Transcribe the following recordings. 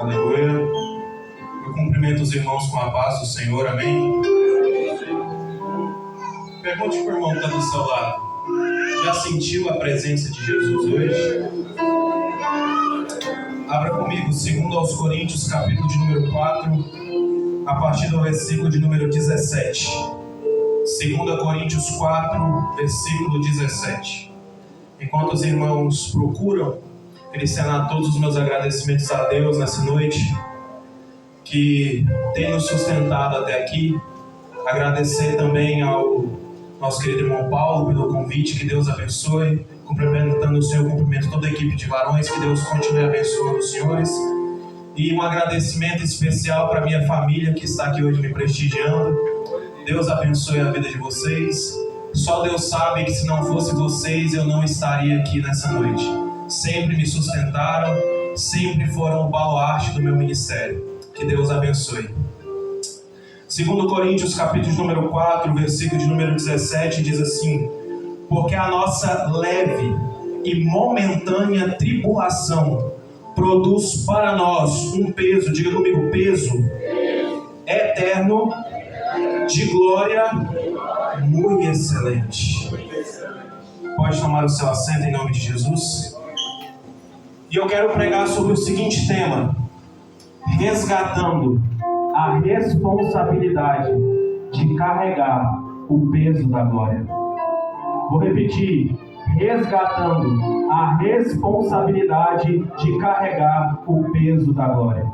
Aleluia. Eu cumprimento os irmãos com a paz do Senhor, amém? Pergunte para o irmão que está do seu lado: já sentiu a presença de Jesus hoje? Abra comigo, 2 Coríntios, capítulo de número 4, a partir do versículo de número 17. 2 Coríntios 4, versículo 17. Enquanto os irmãos procuram, queria ensinar todos os meus agradecimentos a Deus nessa noite, que tem nos sustentado até aqui. Agradecer também ao nosso querido irmão Paulo pelo convite, que Deus abençoe. Cumprimentando o Senhor, cumprimento toda a equipe de varões, que Deus continue abençoando os senhores. E um agradecimento especial para minha família que está aqui hoje me prestigiando. Deus abençoe a vida de vocês. Só Deus sabe que se não fosse vocês, eu não estaria aqui nessa noite. Sempre me sustentaram, sempre foram o baluarte do meu ministério. Que Deus abençoe. 2 Coríntios, capítulo de número 4, versículo de número 17, diz assim: porque a nossa leve e momentânea tribulação produz para nós um peso, diga comigo, peso eterno de glória muito excelente. Pode tomar o seu assento em nome de Jesus. E eu quero pregar sobre o seguinte tema: resgatando a responsabilidade de carregar o peso da glória. Vou repetir: resgatando a responsabilidade de carregar o peso da glória.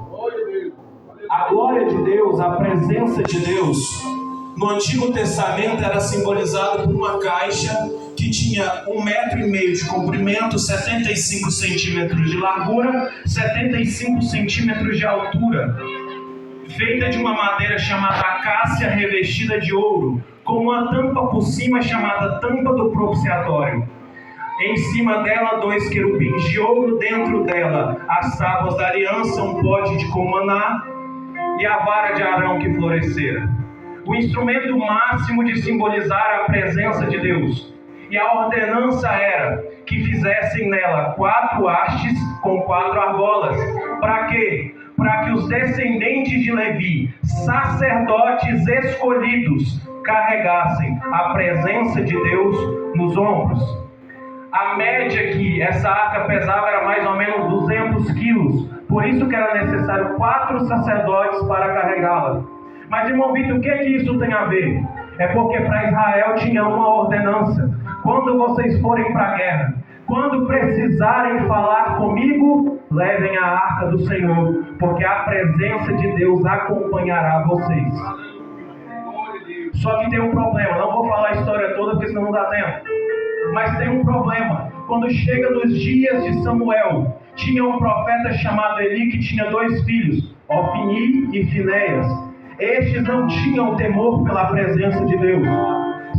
A glória de Deus, a presença de Deus, no Antigo Testamento era simbolizado por uma caixa que tinha 1,5 metro de comprimento, 75 centímetros de largura, 75 centímetros de altura, feita de uma madeira chamada acácia revestida de ouro, com uma tampa por cima chamada tampa do propiciatório. Em cima dela 2 querubins de ouro, dentro dela as tábuas da aliança, um pote de comaná e a vara de Arão que florescera. O instrumento máximo de simbolizar a presença de Deus. E a ordenança era que fizessem nela 4 hastes com 4 argolas. Para quê? Para que os descendentes de Levi, sacerdotes escolhidos, carregassem a presença de Deus nos ombros. A média que essa arca pesava era mais ou menos 200 quilos. Por isso que era necessário 4 sacerdotes para carregá-la. Mas, irmão Vitor, o que isso tem a ver? É porque para Israel tinha uma ordenança: quando vocês forem para a guerra, quando precisarem falar comigo, levem a arca do Senhor, porque a presença de Deus acompanhará vocês. Só que tem um problema, não vou falar a história toda porque senão não dá tempo. Mas tem um problema. Quando chega nos dias de Samuel, tinha um profeta chamado Eli que tinha 2 filhos, Ofni e Finéias. Estes não tinham temor pela presença de Deus.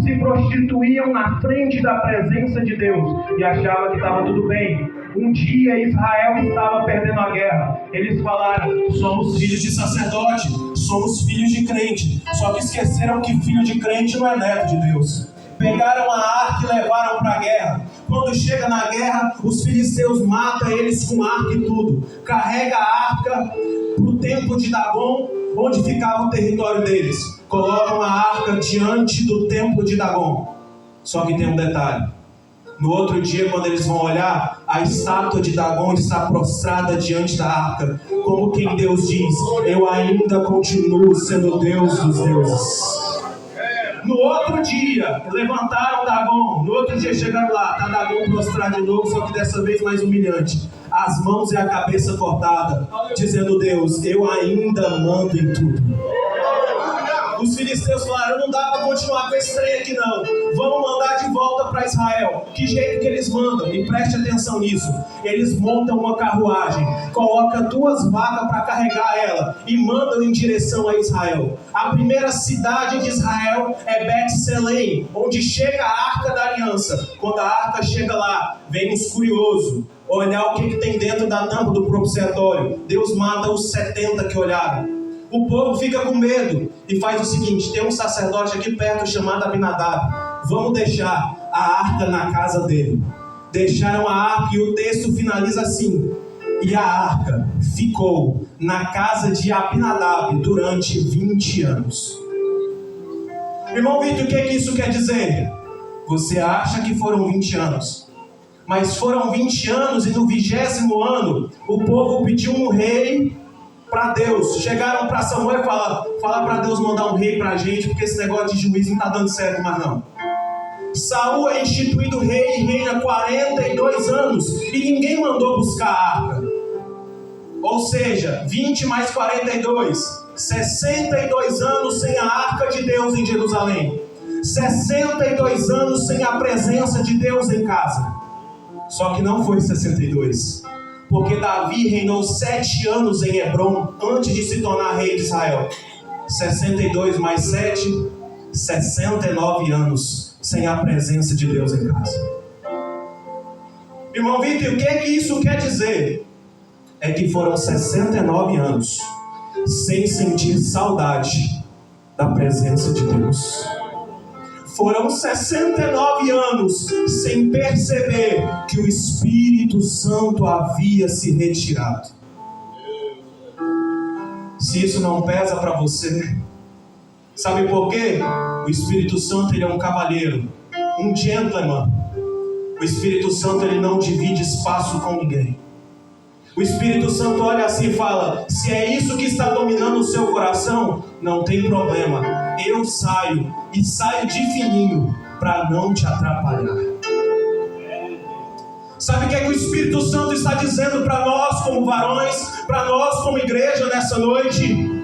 Se prostituíam na frente da presença de Deus e achavam que estava tudo bem. Um dia Israel estava perdendo a guerra. Eles falaram: somos filhos de sacerdote, somos filhos de crente. Só que esqueceram que filho de crente não é neto de Deus. Pegaram a arca e levaram para a guerra. Quando chega na guerra, os filisteus matam eles com arca e tudo. Carrega a arca para o templo de Dagon, onde ficava o território deles. Colocam a arca diante do templo de Dagon. Só que tem um detalhe: no outro dia, quando eles vão olhar, a estátua de Dagon está prostrada diante da arca, como quem Deus diz: eu ainda continuo sendo Deus dos deuses. No outro dia, levantaram Dagon. No outro dia chegaram lá, está Dagon prostrado de novo, só que dessa vez mais humilhante. As mãos e a cabeça cortada, dizendo: Deus, eu ainda mando em tudo. Os filisteus falaram: não dá para continuar com esse trem aqui não. Vamos mandar de volta para Israel. Que jeito que eles mandam? E preste atenção nisso. Eles montam uma carruagem, colocam 2 vacas para carregar ela e mandam em direção a Israel. A primeira cidade de Israel é Bet-Selém, onde chega a Arca da Aliança. Quando a arca chega lá, vem os curiosos olhar o que tem dentro da tampa do propiciatório. Deus mata os 70 que olharam. O povo fica com medo e faz o seguinte: tem um sacerdote aqui perto chamado Abinadab. Vamos deixar a arca na casa dele. Deixaram a arca e o texto finaliza assim: e a arca ficou na casa de Abinadab durante 20 anos. Irmão Vitor, o que isso quer dizer? Você acha que foram 20 anos, mas foram 20 anos e no 20º ano o povo pediu um rei para Deus. Chegaram para Samuel e falaram: fala para Deus mandar um rei para a gente, porque esse negócio de juiz não está dando certo mais não. Saul é instituído rei e reina 42 anos e ninguém mandou buscar a arca. Ou seja, 20 mais 42, 62 anos sem a arca de Deus em Jerusalém, 62 anos sem a presença de Deus em casa. Só que não foi 62, porque Davi reinou 7 anos em Hebrom antes de se tornar rei de Israel. 62 mais 7, 69 anos sem a presença de Deus em casa. Irmão Vitor, o que isso quer dizer? É que foram 69 anos sem sentir saudade da presença de Deus. Foram 69 anos sem perceber que o Espírito Santo havia se retirado. Se isso não pesa para você, sabe por quê? O Espírito Santo, ele é um cavalheiro, um gentleman. O Espírito Santo, ele não divide espaço com ninguém. O Espírito Santo olha assim e fala: se é isso que está dominando o seu coração, não tem problema. Eu saio, e saio de fininho, para não te atrapalhar. Sabe o que é que o Espírito Santo está dizendo para nós como varões, para nós como igreja nessa noite?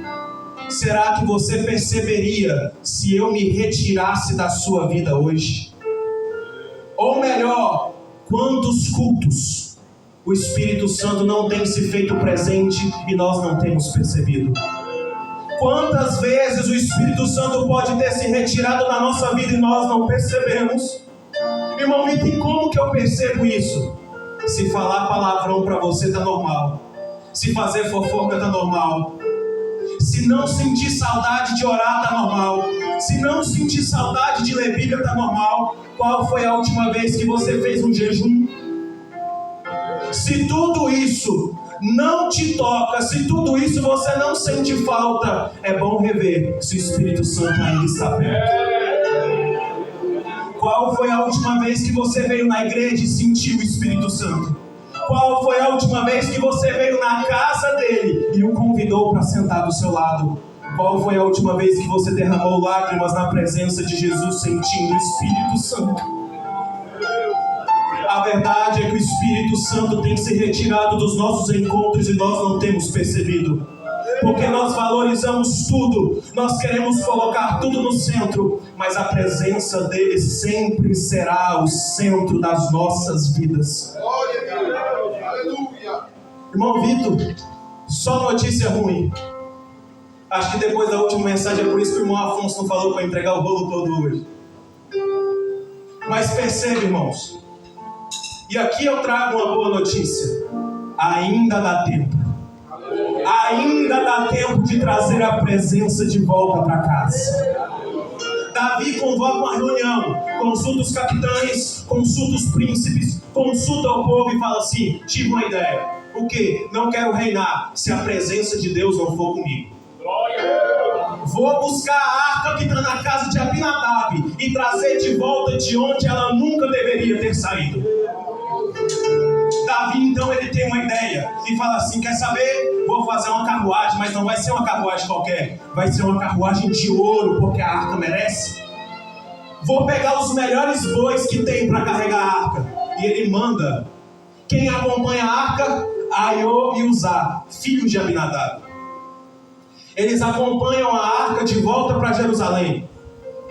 Será que você perceberia se eu me retirasse da sua vida hoje? Ou melhor, quantos cultos o Espírito Santo não tem se feito presente e nós não temos percebido? Quantas vezes o Espírito Santo pode ter se retirado da nossa vida e nós não percebemos? Irmão Vitor, e como que eu percebo isso? Se falar palavrão para você está normal, se fazer fofoca está normal, se não sentir saudade de orar está normal, se não sentir saudade de ler Bíblia está normal. Qual foi a última vez que você fez um jejum? Se tudo isso não te toca, se tudo isso você não sente falta, é bom rever se o Espírito Santo ainda está perto. Qual foi a última vez que você veio na igreja e sentiu o Espírito Santo? Qual foi a última vez que você veio na casa dele e o convidou para sentar do seu lado? Qual foi a última vez que você derramou lágrimas na presença de Jesus sentindo o Espírito Santo? A verdade é que o Espírito Santo tem se retirado dos nossos encontros e nós não temos percebido. Porque nós valorizamos tudo, nós queremos colocar tudo no centro, mas a presença dele sempre será o centro das nossas vidas. Irmão Vitor, só notícia ruim. Acho que depois da última mensagem é por isso que o irmão Afonso não falou para entregar o bolo todo hoje. Mas percebe, irmãos, e aqui eu trago uma boa notícia: ainda dá tempo. Ainda dá tempo de trazer a presença de volta para casa. Davi convoca uma reunião, consulta os capitães, consulta os príncipes, consulta o povo e fala assim: tive uma ideia. O quê? Não quero reinar se a presença de Deus não for comigo. Vou buscar a arca que está na casa de Abinadab e trazer de volta de onde ela nunca deveria ter saído. Davi então ele tem uma ideia e fala assim: quer saber? Vou fazer uma carruagem, mas não vai ser uma carruagem qualquer, vai ser uma carruagem de ouro, porque a arca merece. Vou pegar os melhores bois que tem para carregar a arca. E ele manda quem acompanha a arca, Aiô e Uzá, filhos de Abinadab. Eles acompanham a arca de volta para Jerusalém.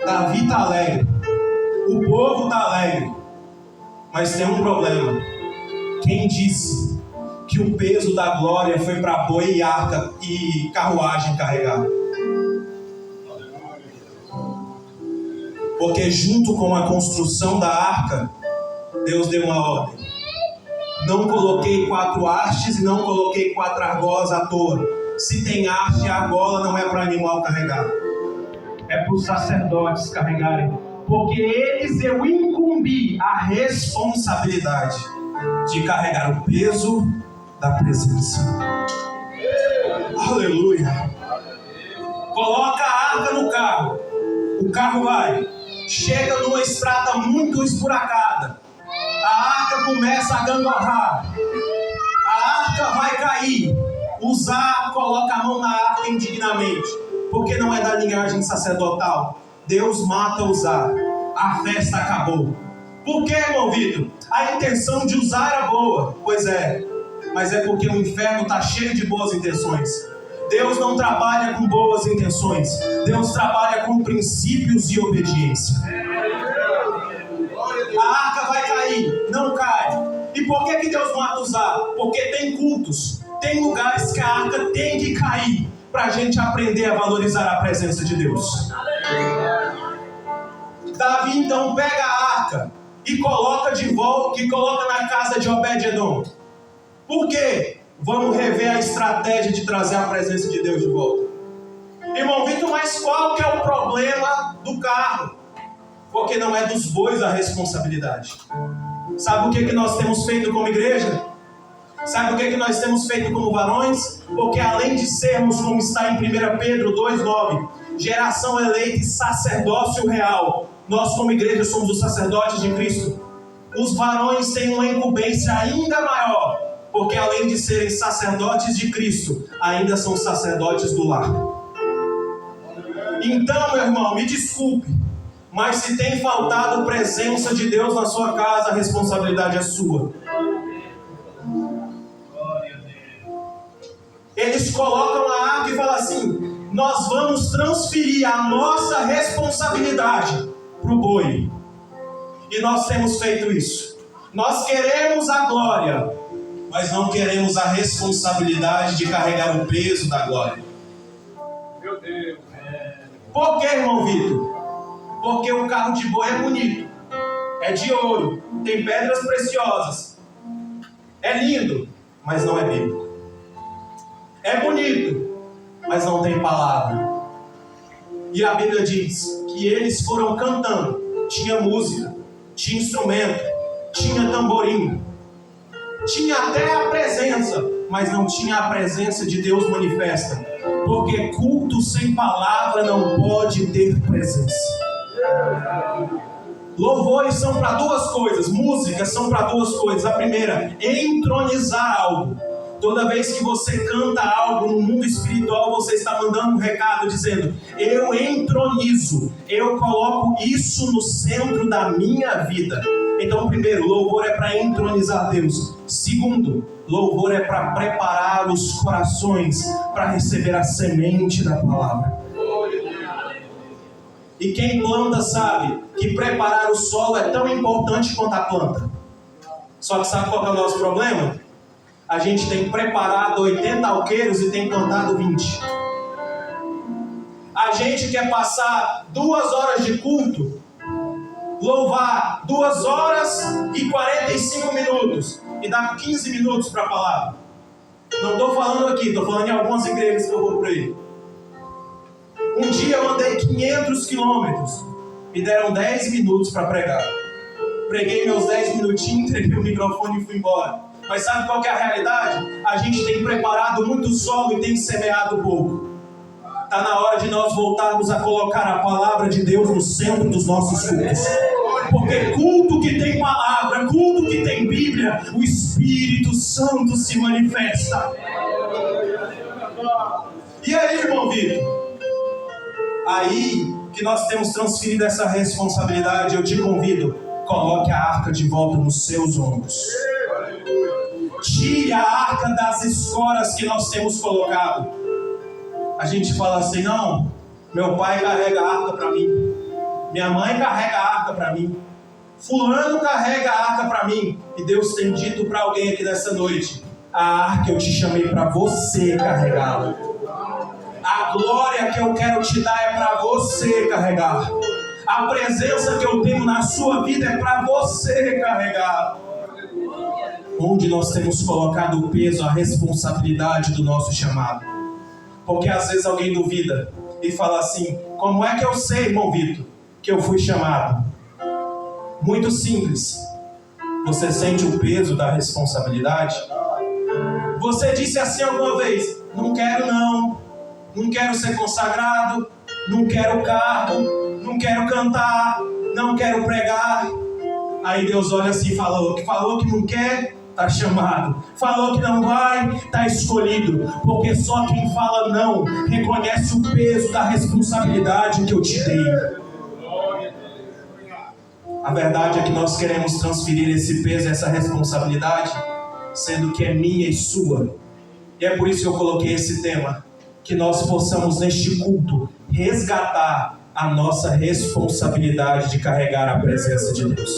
Davi está alegre, o povo está alegre, mas tem um problema. Quem disse que o peso da glória foi para boi e arca e carruagem carregar? Porque junto com a construção da arca, Deus deu uma ordem: não coloquei 4 hastes e não coloquei 4 argolas à toa. Se tem haste e argola, não é para animal carregar, é para os sacerdotes carregarem, porque eles eu incumbi a responsabilidade de carregar o peso da presença. Aleluia. Coloca a arca no carro. O carro vai. Chega numa estrada muito esburacada. A arca começa a gangorrar. A arca vai cair. Uzá coloca a mão na arca indignamente, porque não é da linhagem sacerdotal. Deus mata Uzá. A festa acabou. Por que, irmão Vitor? A intenção de Uzá era boa. Pois é. Mas é porque o inferno está cheio de boas intenções. Deus não trabalha com boas intenções. Deus trabalha com princípios e obediência. A arca vai cair, não cai. E por que Deus mata Uzá? Porque tem cultos, tem lugares que a arca tem que cair, para a gente aprender a valorizar a presença de Deus. Davi então pega a arca e coloca de volta, que coloca na casa de Obed-Edom. Por quê? Vamos rever a estratégia de trazer a presença de Deus de volta. Irmão Vitor, mas qual que é o problema do carro? Porque não é dos bois a responsabilidade. Sabe o que nós temos feito como igreja? Sabe o que nós temos feito como varões? Porque além de sermos, como está em 1 Pedro 2,9, geração eleita e sacerdócio real, nós como igreja somos os sacerdotes de Cristo. Os varões têm uma incumbência ainda maior, porque além de serem sacerdotes de Cristo, ainda são sacerdotes do lar. Então, meu irmão, me desculpe, mas se tem faltado presença de Deus na sua casa, a responsabilidade é sua. Eles colocam a arca e falam assim: nós vamos transferir a nossa responsabilidade para o boi. E nós temos feito isso. Nós queremos a glória, mas não queremos a responsabilidade de carregar o peso da glória. Meu Deus. Por que, irmão Vitor? Porque o carro de boi é bonito, é de ouro, tem pedras preciosas, é lindo, mas não é bíblico. É bonito, mas não tem palavra. E a Bíblia diz que eles foram cantando. Tinha música, tinha instrumento, tinha tamborim, tinha até a presença, mas não tinha a presença de Deus manifesta. Porque culto sem palavra não pode ter presença. Louvores são para duas coisas, músicas são para duas coisas. A primeira, entronizar algo. Toda vez que você canta algo no mundo espiritual, você está mandando um recado dizendo: eu entronizo, eu coloco isso no centro da minha vida. Então, primeiro, louvor é para entronizar Deus. Segundo, louvor é para preparar os corações para receber a semente da palavra. E quem planta sabe que preparar o solo é tão importante quanto a planta. Só que sabe qual é o nosso problema? A gente tem preparado 80 alqueiros e tem plantado 20. A gente quer passar 2 horas de culto, louvar 2 horas e 45 minutos e dar 15 minutos para a palavra. Não estou falando aqui, estou falando em algumas igrejas que eu vou por aí. Um dia eu andei 500 quilômetros, me deram 10 minutos para pregar. Preguei meus 10 minutinhos, entreguei o microfone e fui embora. Mas sabe qual que é a realidade? A gente tem preparado muito solo e tem semeado pouco. Está na hora de nós voltarmos a colocar a palavra de Deus no centro dos nossos cultos. Porque culto que tem palavra, culto que tem Bíblia, o Espírito Santo se manifesta. E aí, irmão Vitor? Aí que nós temos transferido essa responsabilidade, eu te convido, coloque a arca de volta nos seus ombros. Tire a arca das escoras que nós temos colocado. A gente fala assim: não, meu pai carrega a arca para mim, minha mãe carrega a arca para mim, fulano carrega a arca para mim. E Deus tem dito para alguém aqui nessa noite: a arca eu te chamei para você carregá-la. A glória que eu quero te dar é para você carregar. A presença que eu tenho na sua vida é para você carregar. Onde nós temos colocado o peso, a responsabilidade do nosso chamado. Porque às vezes alguém duvida e fala assim: como é que eu sei, irmão Vitor, que eu fui chamado? Muito simples. Você sente o peso da responsabilidade? Você disse assim alguma vez: não quero não, não quero ser consagrado, não quero cargo, não quero cantar, não quero pregar. Aí Deus olha assim e falou que não quer, está chamado. Falou que não vai, está escolhido. Porque só quem fala não reconhece o peso da responsabilidade que eu te dei. A verdade é que nós queremos transferir esse peso, essa responsabilidade, sendo que é minha e sua. E é por isso que eu coloquei esse tema, que nós possamos neste culto resgatar a nossa responsabilidade de carregar a presença de Deus.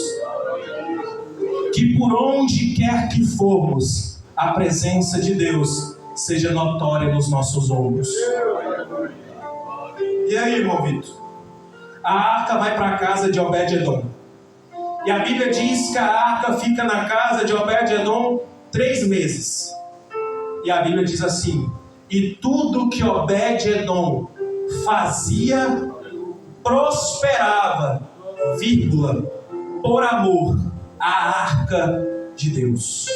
Que por onde quer que formos, a presença de Deus seja notória nos nossos ombros. E aí, irmão Vitor? A arca vai para a casa de Obed-Edom. E a Bíblia diz que a arca fica na casa de Obed-Edom 3 meses. E a Bíblia diz assim: e tudo que Obed-Edom fazia prosperava, vírgula, por amor à arca de Deus.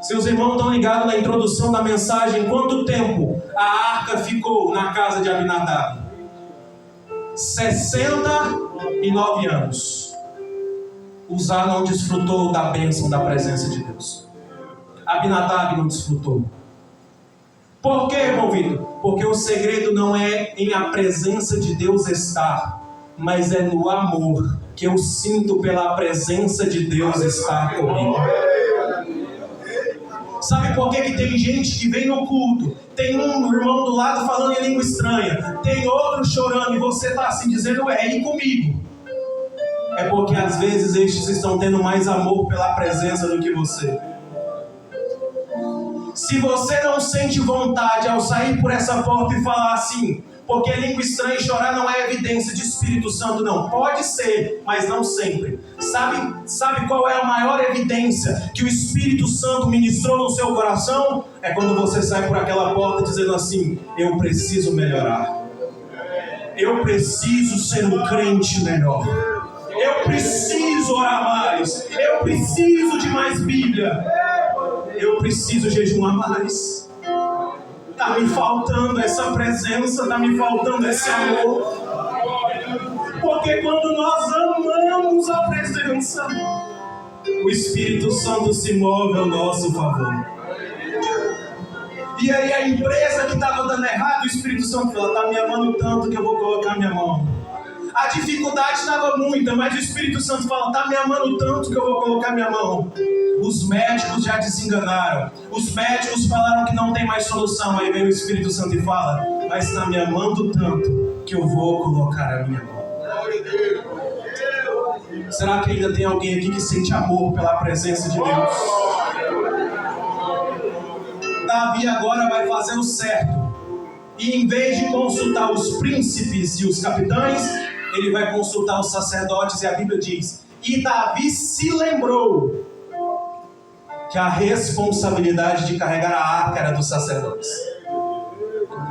Seus irmãos estão ligados na introdução da mensagem. Quanto tempo a arca ficou na casa de Abinadab? 69 anos. Uzá não desfrutou da bênção da presença de Deus. Abinadab não desfrutou. Por quê, irmão Vitor? Porque o segredo não é em a presença de Deus estar, mas é no amor que eu sinto pela presença de Deus estar comigo. Sabe por que tem gente que vem no culto, tem um irmão do lado falando em língua estranha, tem outro chorando e você está assim dizendo: e comigo? É porque às vezes estes estão tendo mais amor pela presença do que você. Se você não sente vontade ao sair por essa porta e falar assim, porque língua estranha e chorar não é evidência de Espírito Santo, não. Pode ser, mas não sempre. Sabe qual é a maior evidência que o Espírito Santo ministrou no seu coração? É quando você sai por aquela porta dizendo assim: eu preciso melhorar. Eu preciso ser um crente melhor. Eu preciso orar mais. Eu preciso de mais Bíblia. Eu preciso jejuar mais. Está me faltando essa presença, está me faltando esse amor. Porque quando nós amamos a presença, o Espírito Santo se move ao nosso favor. E aí a empresa que estava dando errado, o Espírito Santo falou: está me amando tanto que eu vou colocar minha mão. A dificuldade estava muita, mas o Espírito Santo fala: está me amando tanto que eu vou colocar minha mão. Os médicos já desenganaram. Os médicos falaram que não tem mais solução. Aí vem o Espírito Santo e fala: mas está me amando tanto que eu vou colocar a minha mão. Será que ainda tem alguém aqui que sente amor pela presença de Deus? Davi agora vai fazer o certo. E em vez de consultar os príncipes e os capitães, ele vai consultar os sacerdotes. E a Bíblia diz: e Davi se lembrou que a responsabilidade de carregar a arca era dos sacerdotes.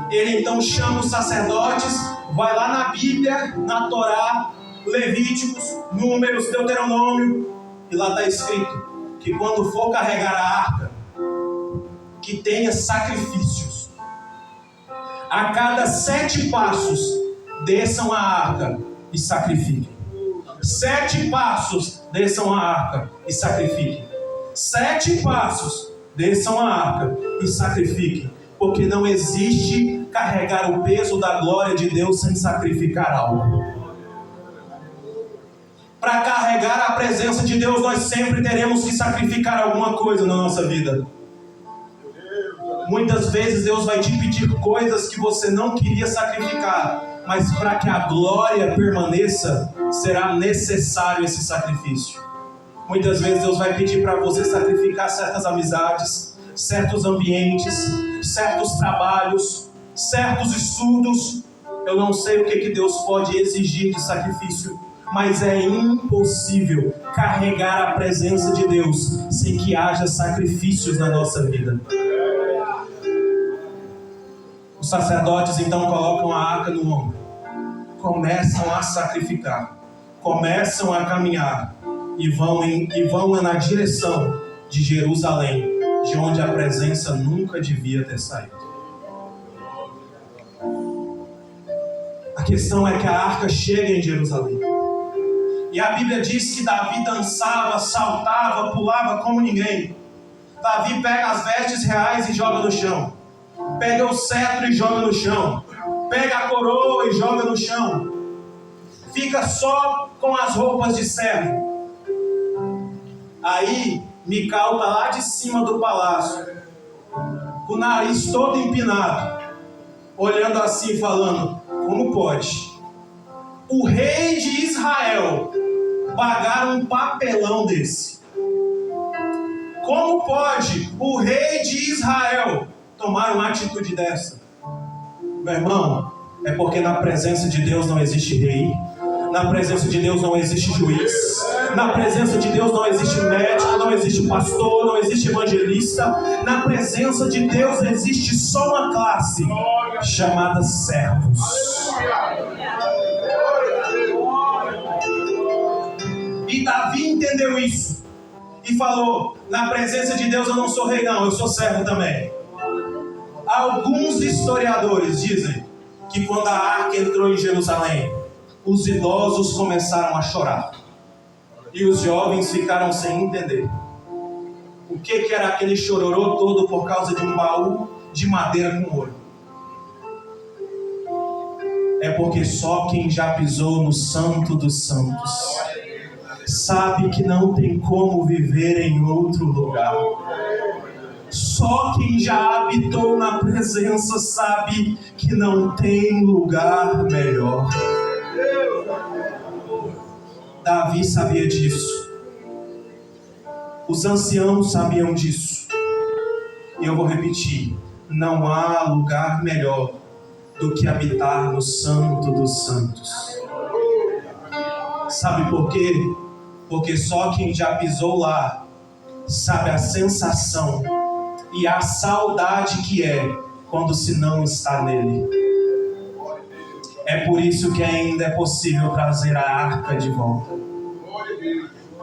Ele então chama os sacerdotes, vai lá na Bíblia, na Torá, Levíticos, Números, Deuteronômio, e lá está escrito que quando for carregar a arca, que tenha sacrifícios. A cada 7 passos, desçam a arca e sacrifiquem. 7 passos, desçam a arca e sacrifiquem. 7 passos, desçam a arca e sacrifiquem. Porque não existe carregar o peso da glória de Deus sem sacrificar algo. Para carregar a presença de Deus, nós sempre teremos que sacrificar alguma coisa na nossa vida. Muitas vezes Deus vai te pedir coisas que você não queria sacrificar, mas para que a glória permaneça, será necessário esse sacrifício. Muitas vezes Deus vai pedir para você sacrificar certas amizades, certos ambientes, certos trabalhos, certos estudos. Eu não sei o que Deus pode exigir de sacrifício, mas é impossível carregar a presença de Deus sem que haja sacrifícios na nossa vida. Os sacerdotes então colocam a arca no ombro, começam a sacrificar, começam a caminhar e vão na direção de Jerusalém, de onde a presença nunca devia ter saído. A questão é que a arca chega em Jerusalém. E a Bíblia diz que Davi dançava, saltava, pulava como ninguém. Davi pega as vestes reais e joga no chão. Pega o cetro e joga no chão. Pega a coroa e joga no chão. Fica só com as roupas de servo. Aí, Mical está lá de cima do palácio, com o nariz todo empinado, olhando assim, falando: como pode o rei de Israel pagar um papelão desse? Como pode o rei de Israel tomar uma atitude dessa? Meu irmão, é porque na presença de Deus não existe rei, na presença de Deus não existe juiz, na presença de Deus não existe médico, não existe pastor, não existe evangelista. Na presença de Deus existe só uma classe chamada servos. E Davi entendeu isso e falou: na presença de Deus eu não sou rei não, eu sou servo também. Alguns historiadores dizem que quando a arca entrou em Jerusalém, os idosos começaram a chorar e os jovens ficaram sem entender o que era aquele chororô todo por causa de um baú de madeira com ouro. É porque só quem já pisou no Santo dos Santos sabe que não tem como viver em outro lugar. Só quem já habitou na presença sabe que não tem lugar melhor. Davi sabia disso. Os anciãos sabiam disso. E eu vou repetir: não há lugar melhor do que habitar no Santo dos Santos. Sabe por quê? Porque só quem já pisou lá sabe a sensação e a saudade que é quando se não está nele. É por isso que ainda é possível trazer a arca de volta.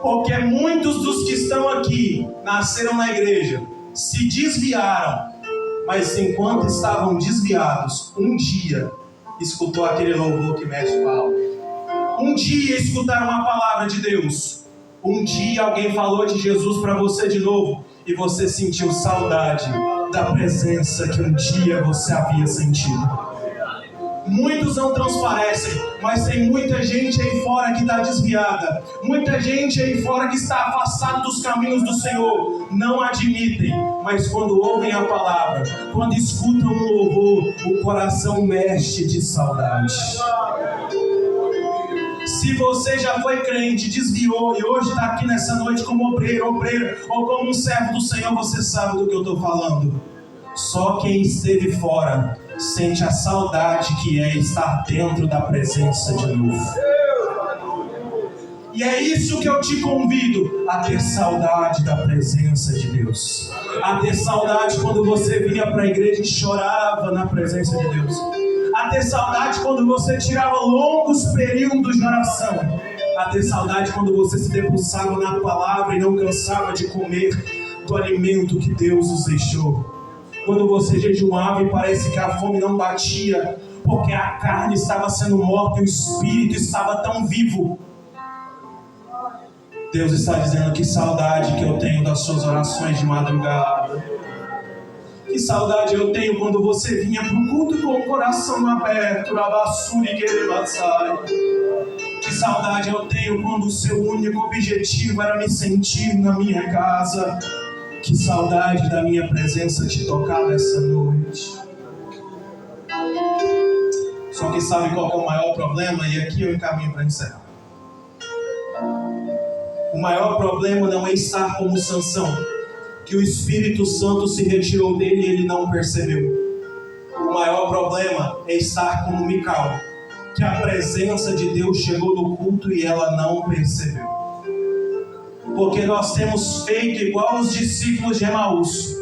Porque muitos dos que estão aqui nasceram na igreja, se desviaram, mas enquanto estavam desviados, um dia escutou aquele louvor que mexe com a alma. Um dia escutaram uma palavra de Deus. Um dia alguém falou de Jesus para você de novo e você sentiu saudade da presença que um dia você havia sentido. Muitos não transparecem, mas tem muita gente aí fora que está desviada. Muita gente aí fora que está afastada dos caminhos do Senhor. Não admitem, mas quando ouvem a palavra, quando escutam o louvor, o coração mexe de saudade. Se você já foi crente, desviou e hoje está aqui nessa noite como obreiro, obreira ou como um servo do Senhor, você sabe do que eu estou falando. Só quem esteve fora sente a saudade que é estar dentro da presença de novo. E é isso que eu te convido a ter saudade da presença de Deus. A ter saudade quando você vinha para a igreja e chorava na presença de Deus. A ter saudade quando você tirava longos períodos de oração. A ter saudade quando você se debruçava na palavra e não cansava de comer do alimento que Deus nos deixou. Quando você jejuava e parece que a fome não batia, porque a carne estava sendo morta e o espírito estava tão vivo. Deus está dizendo: que saudade que eu tenho das suas orações de madrugada. Que saudade eu tenho quando você vinha para o culto com o coração aberto. Que saudade eu tenho quando o seu único objetivo era me sentir na minha casa. Que saudade da minha presença te tocar nessa noite. Só que sabe qual é o maior problema? E aqui eu encaminho para encerrar. O maior problema não é estar como Sansão, que o Espírito Santo se retirou dele e ele não percebeu. O maior problema é estar como Mical, que a presença de Deus chegou no culto e ela não percebeu. Porque nós temos feito igual os discípulos de Emaús.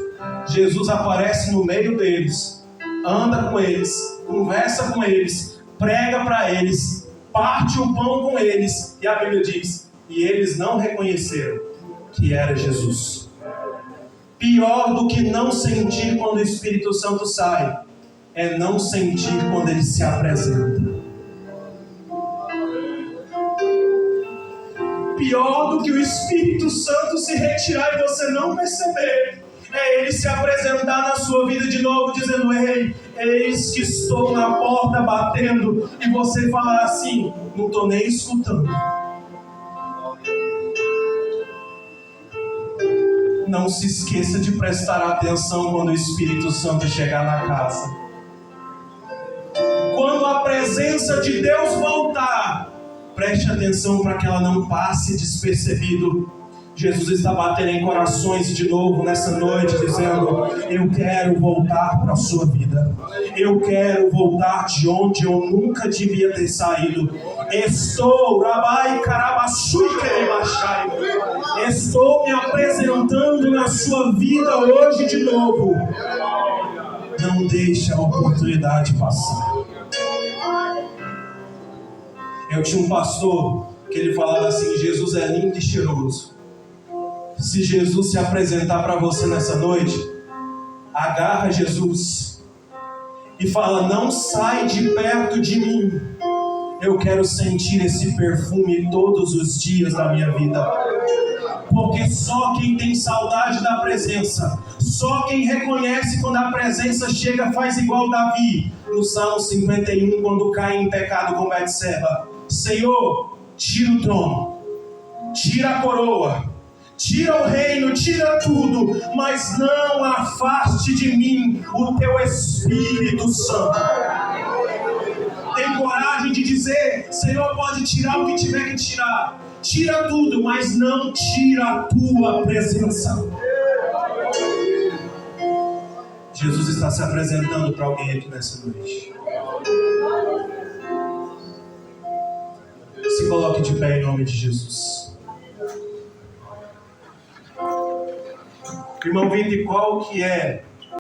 Jesus aparece no meio deles, anda com eles, conversa com eles, prega para eles, parte o pão com eles, e a Bíblia diz: e eles não reconheceram que era Jesus. Pior do que não sentir quando o Espírito Santo sai, é não sentir quando ele se apresenta. Pior do que o Espírito Santo se retirar e você não perceber, é ele se apresentar na sua vida de novo, dizendo: ei, eis que estou na porta batendo, e você falar assim: não estou nem escutando. Não se esqueça de prestar atenção quando o Espírito Santo chegar na casa. Quando a presença de Deus voltar, preste atenção para que ela não passe despercebido. Jesus está batendo em corações de novo nessa noite, dizendo: eu quero voltar para a sua vida. Eu quero voltar de onde eu nunca devia ter saído. Estou me apresentando na sua vida hoje de novo. Não deixe a oportunidade passar. Eu tinha um pastor que ele falava assim: Jesus é lindo e cheiroso. Se Jesus se apresentar para você nessa noite, agarra Jesus e fala: não sai de perto de mim. Eu quero sentir esse perfume todos os dias da minha vida. Porque só quem tem saudade da presença, só quem reconhece quando a presença chega, faz igual Davi no Salmo 51, quando cai em pecado com Betseba: Senhor, tira o trono, tira a coroa, tira o reino, tira tudo, mas não afaste de mim o teu Espírito Santo. Tem coragem de dizer: Senhor, pode tirar o que tiver que tirar, tira tudo, mas não tira a tua presença. Jesus está se apresentando para alguém aqui nessa noite. Se coloque de pé em nome de Jesus. Irmão Vitor, qual que é